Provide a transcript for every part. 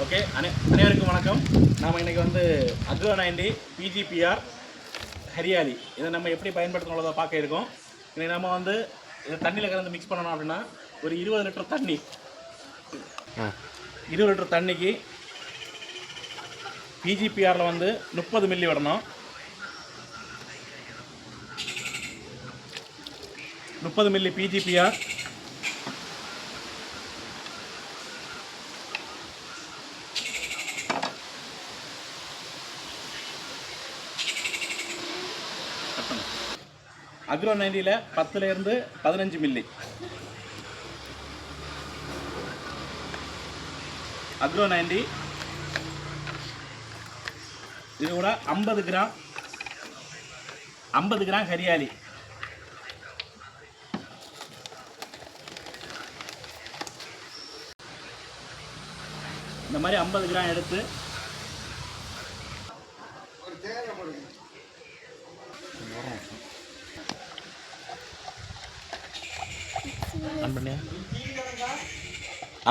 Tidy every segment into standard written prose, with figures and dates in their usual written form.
Okay, அனைவருக்கும் வணக்கம். நாம் இன்றைக்கி வந்து அக்ரோ 90 பிஜிபிஆர் ஹரியாலி இதை நம்ம எப்படி பயன்படுத்தணுன்றதை பார்க்க இருக்கோம். இன்றைக்கி நம்ம வந்து இதை தண்ணியில் கலந்து மிக்ஸ் பண்ணணும் அப்படின்னா ஒரு 20 லிட்டர் தண்ணி 20 லிட்டர் தண்ணிக்கு பிஜிபிஆரில் வந்து 30 மில்லி விடணும். 30 மில்லி பிஜிபிஆர், அக்ரோ 90ல 10லேருந்து 15 மில்லி, அக்ரோ 90 இது கூட 50 கிராம் ஹரியாலி, இந்த மாதிரி 50 கிராம் எடுத்து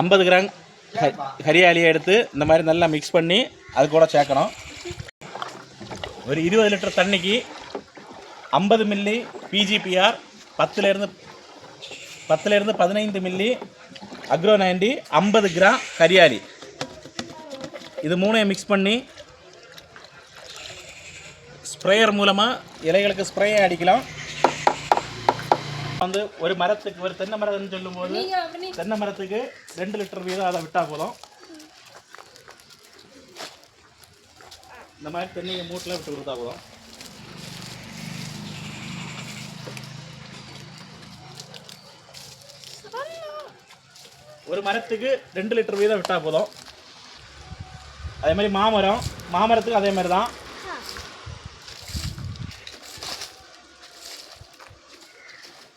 ஐம்பது கிராம் ஹரியாலியை எடுத்து இந்த மாதிரி நல்லா மிக்ஸ் பண்ணி அது கூட சேர்க்கணும். ஒரு 20 லிட்டர் தண்ணிக்கு 50 மில்லி பிஜிபிஆர், 10லேருந்து 15 மில்லி அக்ரோ 90, 50 கிராம் ஹரியாலி, இது மூணையும் மிக்ஸ் பண்ணி ஸ்ப்ரேயர் மூலமாக இலைகளுக்கு ஸ்ப்ரே அடிக்கலாம். வந்து ஒரு மரத்துக்கு, ஒரு தென்னை மரம்னு சொல்லும்போது தென்னை மரத்துக்கு 2 லிட்டர் வீதம் அதை விட்டால் போதும். இந்த மாதிரி தென்னையை மூட்டில் விட்டு கொடுத்தா போதும். ஒரு மரத்துக்கு 2 லிட்டர் வீதம் விட்டால் போதும். அதே மாதிரி மாமரத்துக்கு அதே மாதிரி தான்.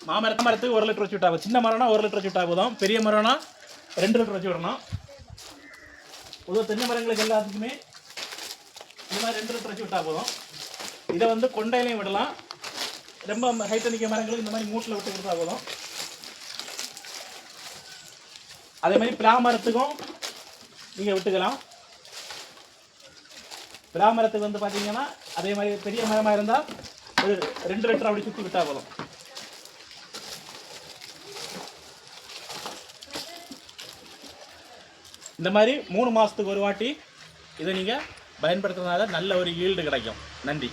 மாமரத்துக்கு 1 லிட்டர் வச்சு விட்டா போதும். சின்ன மரம்னா 1 லிட்டர் வச்சு விட்டா போதும். பெரிய மரம்னா 2 லிட்டர் வச்சு விடணும். பொதுவாக தென்னை மரங்களுக்கு எல்லாத்துக்குமே இந்த மாதிரி 2 லிட்டர் வச்சு விட்டா போதும். இதை வந்து கொண்டையிலையும் விடலாம். ரொம்ப ஹைட் நிற்க மரங்களுக்கு இந்த மாதிரி மூட்டில் விட்டு கொடுத்தா போதும். அதே மாதிரி பிளாமரத்துக்கும் நீங்கள் விட்டுக்கலாம். பிளாமரத்துக்கு வந்து பார்த்தீங்கன்னா அதே மாதிரி பெரிய மரமாக இருந்தால் ஒரு 2 லிட்டர் அப்படி சுற்றி விட்டால் போதும். இந்த மாதிரி 3 மாதத்துக்கு ஒரு வாட்டி இதை நீங்கள் பயன்படுத்துறதுனால நல்ல ஒரு ஈல்டு கிடைக்கும். நன்றி.